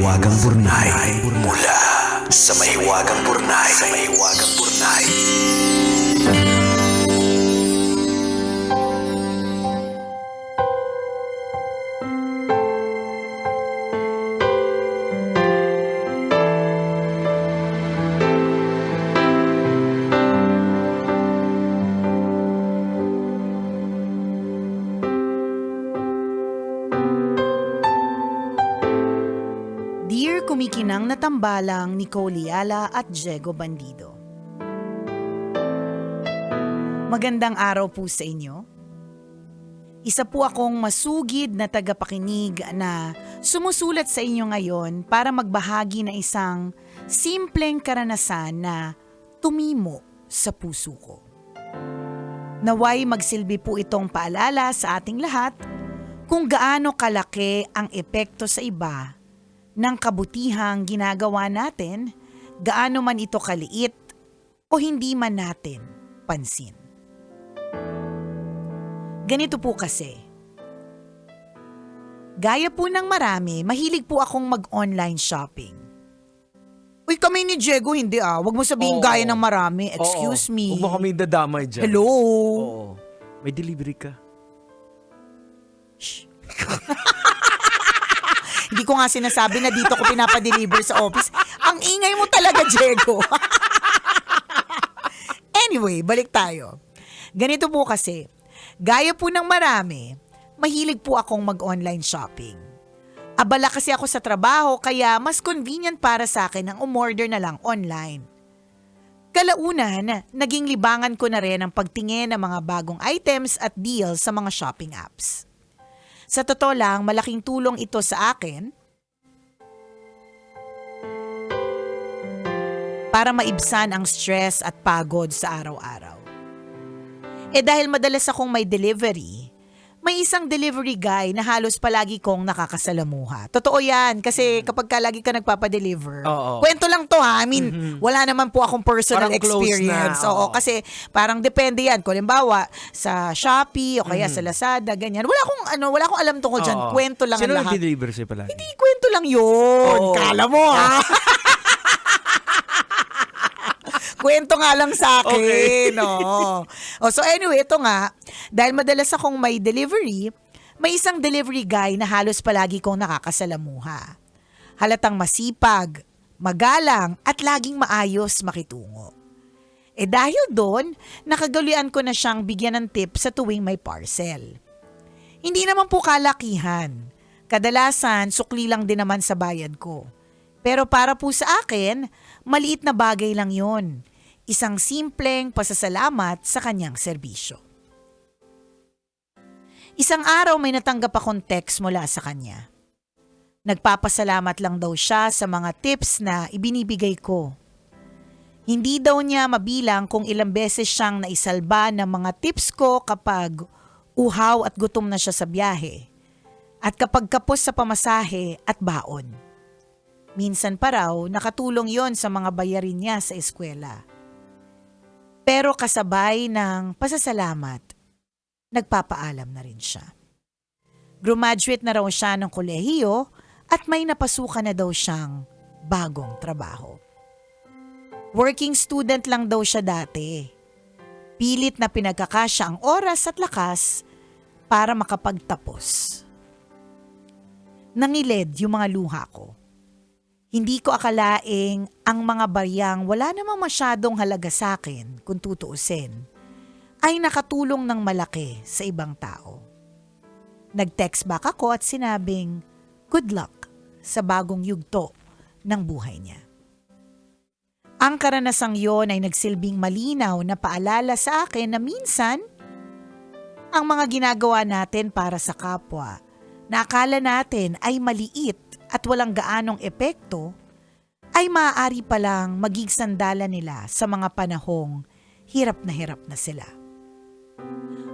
Mahiwagang Burnay. Mula sa Mahiwagang Burnay. Sa Mahiwagang Burnay. Dear kumikinang na tambalang Nicole Liala at Diego Bandido. Magandang araw po sa inyo. Isa po akong masugid na tagapakinig na sumusulat sa inyo ngayon para magbahagi ng isang simpleng karanasan na tumimo sa puso ko. Naway magsilbi po itong paalala sa ating lahat kung gaano kalaki ang epekto sa iba ng kabutihang ginagawa natin, gaano man ito kaliit o hindi man natin pansin. Ganito po kasi. Gaya po ng marami, mahilig po akong mag-online shopping. Uy, kami ni Diego, hindi ah. Huwag mo sabihin gaya ng marami. Excuse me. Huwag mo kami dadamay dyan. Hello? Oo. May delivery ka. Shh. Hindi ko nga sinasabi na dito ko pinapadeliver sa office. Ang ingay mo talaga, Diego. Anyway, balik tayo. Ganito po kasi, gaya po ng marami, mahilig po akong mag-online shopping. Abala kasi ako sa trabaho kaya mas convenient para sa akin ang umorder na lang online. Kalaunan, naging libangan ko na rin ang pagtingin ng mga bagong items at deals sa mga shopping apps. Sa totoo lang, malaking tulong ito sa akin para maibsan ang stress at pagod sa araw-araw. Dahil madalas akong may delivery, may isang delivery guy na halos palagi kong nakakasalamuha. Totoo yan, kasi kapag lagi ka nagpapadeliver, kwento lang to ha. I mean, wala naman po akong personal Parang close experience. na, Oo, kasi parang depende yan. Kung halimbawa, sa Shopee o kaya sa Lazada, ganyan. Wala akong alam tungkol dyan. Kwento lang Sino ang lahat. nag-deliver sa'yo palagi? Hindi, kwento lang yun. Oo. Kala mo ha. Kwento nga lang sa akin. Okay. No. So anyway, ito nga, dahil madalas akong may delivery, may isang delivery guy na halos palagi kong nakakasalamuha. Halatang masipag, magalang at laging maayos makitungo. Dahil doon, nakagaluan ko na siyang bigyan ng tip sa tuwing may parcel. Hindi naman po kalakihan. Kadalasan, sukli lang din naman sa bayad ko. Pero para po sa akin, maliit na bagay lang yon. Isang simpleng pasasalamat sa kanyang serbisyo. Isang araw may natanggap akong text mula sa kanya. Nagpapasalamat lang daw siya sa mga tips na ibinibigay ko. Hindi daw niya mabilang kung ilang beses siyang naisalba ng mga tips ko kapag uhaw at gutom na siya sa biyahe at kapag kapos sa pamasahe at baon. Minsan pa raw nakatulong yon sa mga bayarin niya sa eskwela. Pero kasabay ng pasasalamat, nagpapaalam na rin siya. Graduate na raw siya ng kolehiyo at may napasukan na daw siyang bagong trabaho. Working student lang daw siya dati. Pilit na pinagkakasya ang oras at lakas para makapagtapos. Nangilid yung mga luha ko. Hindi ko akalaing ang mga bariyang wala namang masyadong halaga sa akin kung tutuusin, ay nakatulong ng malaki sa ibang tao. Nag-text back ako at sinabing, good luck sa bagong yugto ng buhay niya. Ang karanasang yon ay nagsilbing malinaw na paalala sa akin na minsan, ang mga ginagawa natin para sa kapwa na akala natin ay maliit at walang gaanong epekto, ay maaari palang maging sandala nila sa mga panahong hirap na sila.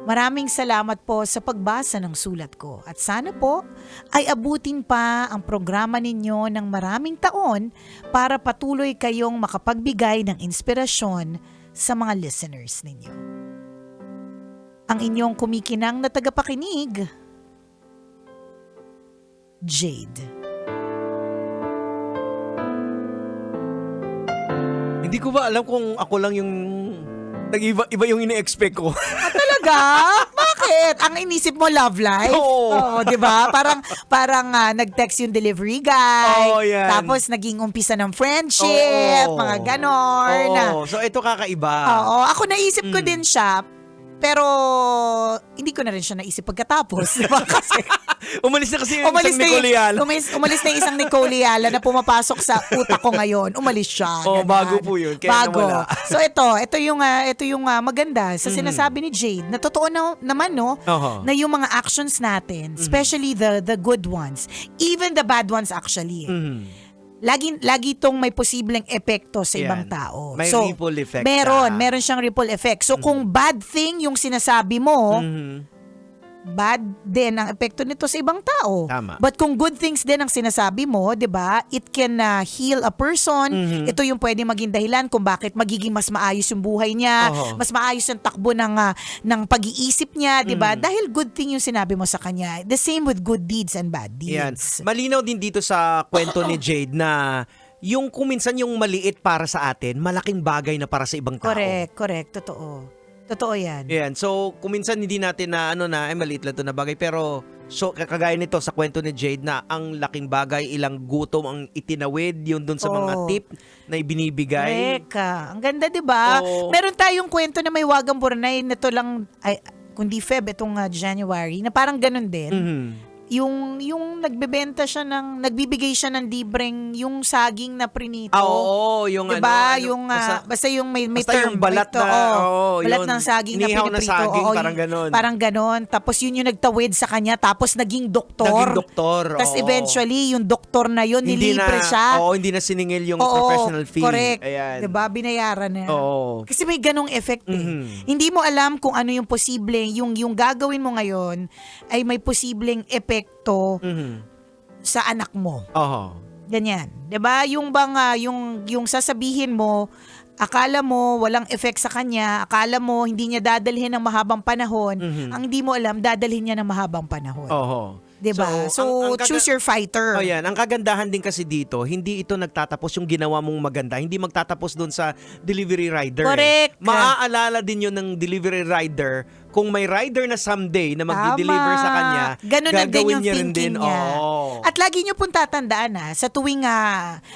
Maraming salamat po sa pagbasa ng sulat ko at sana po ay abutin pa ang programa ninyo ng maraming taon para patuloy kayong makapagbigay ng inspirasyon sa mga listeners ninyo. Ang inyong kumikinang na tagapakinig, Jade. Hindi ko ba alam kung ako lang yung iba yung ine-expect ko. Talaga? Bakit? Ang inisip mo love life? Oo. 'di ba? Parang nag-text yung delivery guy. Oo, yan. Tapos naging umpisa ng friendship, Oo. mga ganon. Oo. So ito kakaiba. Oo, ako naisip ko din siya. Pero hindi ko na rin siya naisip pagkatapos. Diba? Kasi Umalis na kasi yung isang Nicole Yala. umalis na yung isang Nicole Yala na pumapasok sa utak ko ngayon. Umalis siya. Oh, ganun. bago po yun. Kaya Bago. nawala. So ito yung maganda sa sinasabi ni Jade na totoo naman no, Oho. na yung mga actions natin, especially the good ones, even the bad ones actually. Mhm. Lagi tong may posibleng epekto sa ibang Yan. tao. May So, ripple effect meron siyang ripple effect. So kung bad thing yung sinasabi mo, bad din ang epekto nito sa ibang tao. Tama. But kung good things din ang sinasabi mo, 'di ba? It can heal a person. Ito yung pwede maging dahilan kung bakit magiging mas maayos yung buhay niya, Oho. mas maayos yung takbo ng pag-iisip niya, 'di ba? Dahil good thing yung sinabi mo sa kanya. The same with good deeds and bad Yan. deeds. Malinaw din dito sa kwento ni Jade na yung kuminsan yung maliit para sa atin, malaking bagay na para sa ibang tao. Correct, totoo. Totoo 'yan. Yan. So, kuminsan hindi natin na maliit lang to na bagay. Pero, so, kagaya nito sa kwento ni Jade na ang laking bagay, ilang gutom ang itinawid, yun dun sa mga Oo. tip na ibinibigay. Teka, ang ganda 'di ba? Oo. Meron tayong kwento na may wagang Burnay na to lang ay kundi Feb itong January na parang ganun din. Mhm. Yung nagbibigay siya ng libreng yung saging na prinito. Oo, yung diba? Yung basta yung may basta term yung balat ito, na, balat yun. ng saging na Inihaw na piniprito. saging, Oo, parang ganon. Parang ganon. Tapos yun yung nagtawid sa kanya tapos naging doktor. Naging doktor. Tapos oo. eventually yung doktor na yun nilibre siya. Oo, hindi na siningil yung Oo, professional fee. correct. Ayan. Diba? Binayaran na. Oo. Kasi may ganong effect eh. Mhm. Hindi mo alam kung ano yung posibleng, yung gagawin mo ngayon ay may posibleng epekto Mhm. sa anak mo. Oo. Ganyan. 'Di ba? Yung bang yung sasabihin mo, akala mo walang effect sa kanya, akala mo hindi niya dadalhin ng mahabang panahon, ang hindi mo alam dadalhin niya ng mahabang panahon. Oo. 'Di ba? So, choose your fighter. Oh, yan. Ang kagandahan din kasi dito, hindi ito nagtatapos yung ginawa mong maganda. Hindi magtatapos doon sa delivery rider. Correct. Maaalala din yun ng delivery rider kung may rider na someday na mag-deliver sa kanya, ganun na din gagawin yung niya rin thinking din. niya. Oo. At lagi niyo pong tatandaan sa tuwing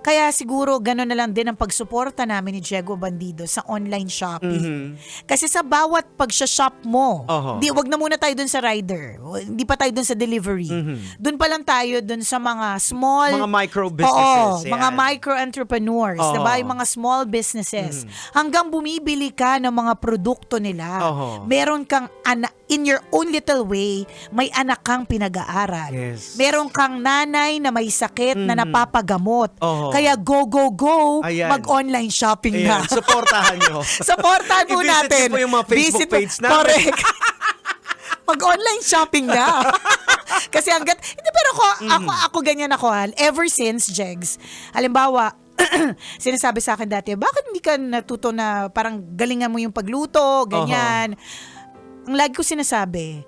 kaya siguro ganun na lang din ang pagsuporta namin ni Diego Bandido sa online shopping. Mhm. Kasi sa bawat pag-shop mo, Oho. wag na muna tayo dun sa rider. Hindi pa tayo dun sa delivery. Dun pa lang tayo dun sa mga small Mga micro businesses. Oo, mga yan. micro-entrepreneurs, Oo. diba? Yung mga small businesses. Hanggang bumibili ka ng mga produkto nila. Oo. Meron kang in your own little way, may anak kang pinag-aaral. Yes. Meron kang nanay na may sakit na napapagamot. Oo. Kaya go, Ayan. mag-online shopping na. Ayan, supportahan nyo. Supportahan po I-visit natin. niyo po yung mga Facebook page natin. Correct. Mag-online shopping na. Kasi hindi, pero ako ganyan ako. Ever since, Jegs, halimbawa, sinasabi sa akin dati, bakit hindi ka natuto na parang galingan mo yung pagluto, ganyan. Ang lagi ko sinasabi,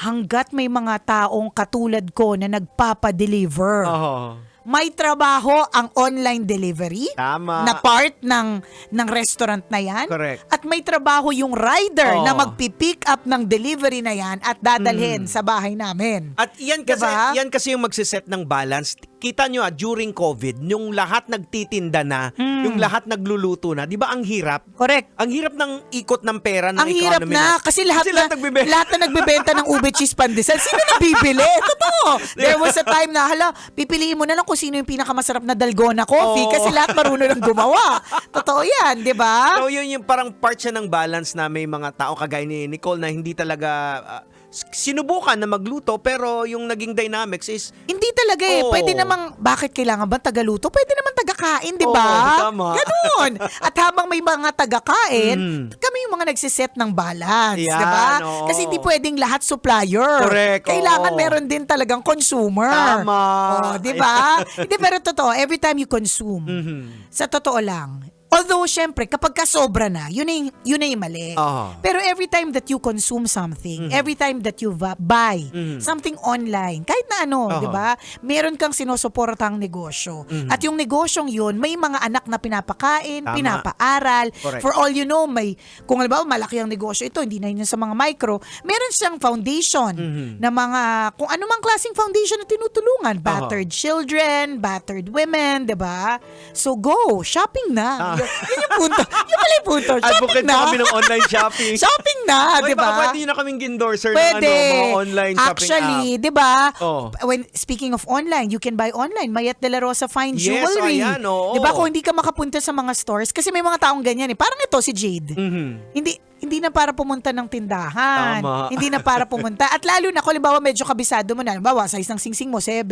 hanggat may mga taong katulad ko na nagpapadeliver, Oo. may trabaho ang online delivery Tama. na part ng restaurant na yan. Correct. At may trabaho yung rider Oo. na magpipick up ng delivery na yan at dadalhin sa bahay namin. At yan kasi, Diba? yan kasi yung magsiset ng balance. Kita nyo during COVID, yung lahat nagtitinda na, yung lahat nagluluto na, di ba ang hirap? Correct. Ang hirap ng ikot ng pera ng Ang hirap economy na kasi lahat nagbibenta. lahat na nagbebenta ng ube cheese pandesal. Sino nabibili? Totoo. There was a time na pipiliin mo na lang kung sino yung pinakamasarap na dalgona coffee Oo. kasi lahat marunong ng gumawa. Totoo 'yan, 'di ba? So yun yung parang part siya ng balance na may mga tao kagaya ni Nicole na hindi talaga sinubukan na magluto pero yung naging dynamics is Hindi talaga eh. Oo. Pwede namang, bakit kailangan ba tagaluto? Pwede naman tagakain, di ba? Oo, tama. Ganon. At habang may mga tagakain, kami yung mga nagsiset ng balance, Yan, di ba? oo. Kasi hindi pwedeng lahat supplier. Correct, Kailangan oo. meron din talagang consumer. Tama. Oh, di ba? Hindi, pero totoo, every time you consume, sa totoo lang, Although, syempre, kapag ka sobra na, yun na yung mali. Pero every time that you consume something, every time that you buy something online, kahit na ano, di ba? Meron kang sinusuportang negosyo. At yung negosyong yun, may mga anak na pinapakain, Tama. pinapaaral. Correct. For all you know, kung halimbawa malaki ang negosyo ito, hindi na yun sa mga micro, meron siyang foundation na mga, kung ano mang klaseng foundation na tinutulungan. Battered children, battered women, di ba? So go, shopping na. Yun yung punto. Yun pala yung punto. Shopping Advocate na. na kami ng online shopping. Shopping na, Uy, di ba? baka pwede na kaming endorser Pwede. ng mga online shopping Actually, app. di ba? Oh. When speaking of online, you can buy online. Mayat de la Rosa Fine Yes, Jewelry. ayan, oo. Di ba? Kung hindi ka makapunta sa mga stores, kasi may mga taong ganyan eh. Parang ito si Jade. Hindi na para pumunta ng tindahan. Tama. Hindi na para pumunta. At lalo na, kung halimbawa medyo kabisado mo na, halimbawa, size ng singsing mo, 7.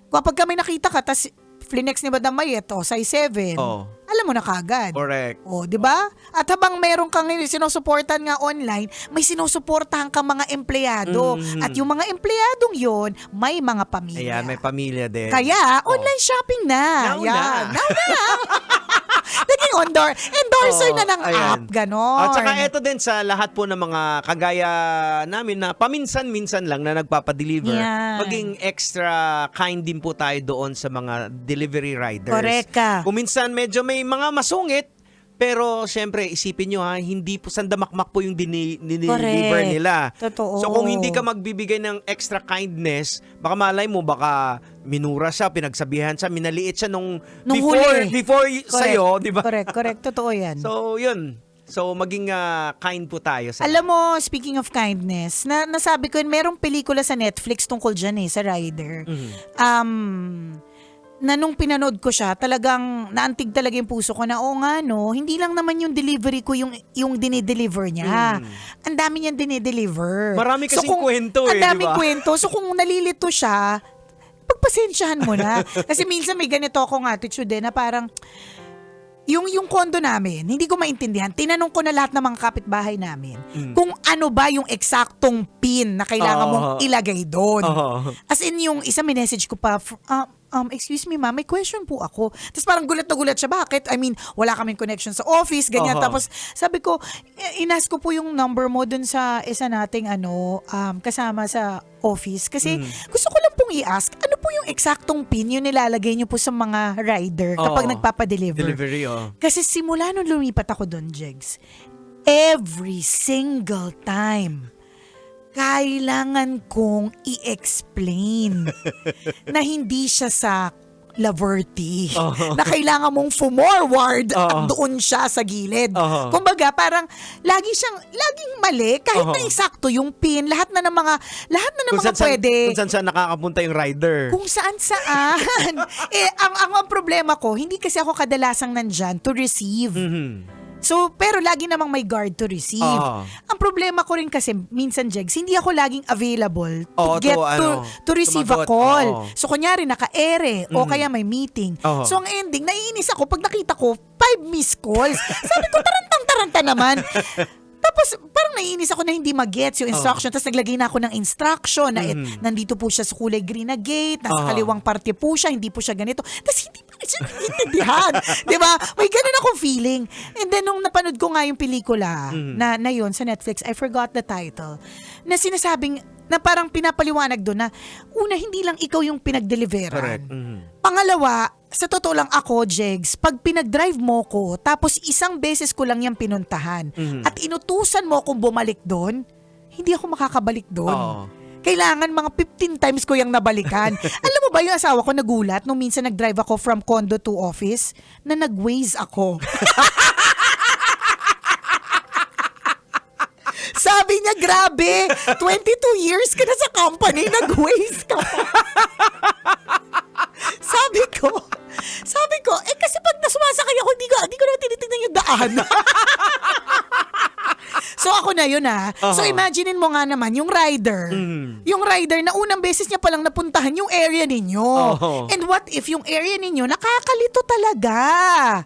Kapag kami nakita ka, tas flinex ni Madam Mayet, size 7. Oh. Alam mo na kagad. Correct. Di ba? At habang meron kang sinusuportan nga online, may sinusuportahan kang mga empleyado. At yung mga empleyadong yon, may mga pamilya. Ayan, may pamilya din. Kaya, online shopping na. Now na. Now na. Naging endorser na ng ayan. app, ganon. At saka eto din sa lahat po ng mga kagaya namin na paminsan-minsan lang na nagpapadeliver. Yan. Maging extra kind din po tayo doon sa mga delivery riders. Correct ka. Kung minsan medyo may mga masungit, pero syempre isipin nyo hindi po sandamakmak po yung deliver Correct. nila. Totoo. So kung hindi ka magbibigay ng extra kindness, baka malay mo, baka minura siya, pinagsabihan siya, minaliit siya nung before sa'yo, di ba? Correct. Totoo yan. So, yun. So, maging kind po tayo. Alam mo, speaking of kindness, nasabi ko yun, merong pelikula sa Netflix tungkol dyan sa Rider. Na nung pinanood ko siya, talagang naantig talaga yung puso ko na, nga no, hindi lang naman yung delivery ko yung dinideliver niya. Ang dami niyang dinideliver. Marami kasing kwento Ang di ba? daming kwento. So kung nalilito siya, pagpasensyahan mo na. Kasi minsan may ganito akong attitude na parang, yung kondo namin, hindi ko maintindihan. Tinanong ko na lahat ng mga kapitbahay namin kung ano ba yung eksaktong pin na kailangan mong ilagay doon. As in, yung isa message ko pa, excuse me ma'am, may question po ako. Tapos parang gulat na gulat siya. Bakit? I mean, wala kaming connection sa office, ganyan. Tapos sabi ko, inas ko po yung number mo dun sa isa nating kasama sa office. Kasi gusto ko lang pong i-ask, ano po yung eksaktong pin yung nilalagay niyo po sa mga rider kapag nagpapadeliver? Delivery, Kasi simula nung lumipat ako dun, Jegs, every single time, kailangan kong i-explain na hindi siya sa Laverty. Na kailangan mong forward at doon siya sa gilid. Kumbaga, parang laging mali kahit na eksakto yung pin, lahat na ng mga pwede. Kung saan nakakapunta yung rider. Kung saan. Ang problema ko, hindi kasi ako kadalasang nandyan to receive. So, pero lagi namang may guard to receive. Ang problema ko rin kasi, minsan, Jegs, hindi ako laging available to receive a call. So, kunyari, naka-ere o kaya may meeting. So, ang ending, naiinis ako pag nakita ko 5 missed calls. Sabi ko, tarantang-taranta naman. Tapos, parang naiinis ako na hindi mag-gets yung instruction. Tapos, naglagay na ako ng instruction na nandito po siya sa kulay green na gate, nasa kaliwang parte po siya, hindi po siya ganito. Tapos, hindi pa siya naiintindihan. Diba? May ganun akong feeling. And then, nung napanood ko nga yung pelikula na yun sa Netflix, I forgot the title, na sinasabing, na parang pinapaliwanag doon na, una, hindi lang ikaw yung pinag-deliveran. Correct. Pangalawa, sa totoo lang ako, Jegs, pag pinag-drive mo ko, tapos isang beses ko lang yung pinuntahan, at inutusan mo akong bumalik doon, hindi ako makakabalik doon. Kailangan mga 15 times ko yung nabalikan. Alam mo ba yung asawa ko nagulat nung minsan nag-drive ako from condo to office, na nag-Waze ako. Sabi niya, grabe, 22 years ka na sa company, nag-Waze ka pa. Sabi ko, kasi pag nasumasakay ako, hindi ko naman tinitignan yung daan. So ako na yun So imaginein mo nga naman yung rider. Yung rider na unang beses niya palang napuntahan yung area ninyo. And what if yung area ninyo nakakalito talaga?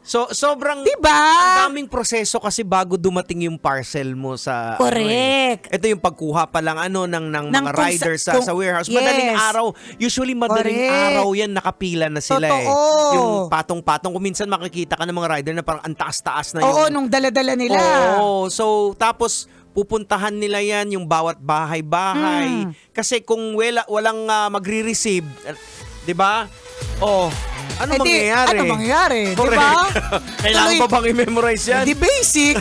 So, sobrang Diba? ang daming proseso kasi bago dumating yung parcel mo sa Correct. ito yung pagkuha pa lang ng mga kung riders sa warehouse. Madaling araw. Usually madaling Correct. araw yan nakapila na sila Totoo. Yung patong-patong kung minsan makikita ka ng mga rider na parang ang taas-taas na Oo, nung dala-dala nila. Oo. So tapos pupuntahan nila yan yung bawat bahay-bahay. Kasi kung walang magre-receive, 'di ba? Ano mangyayari? Ano mangyayari? Di Correct. ba? Kailangan Tuloy- pa bang i-memorize yan? Di basic.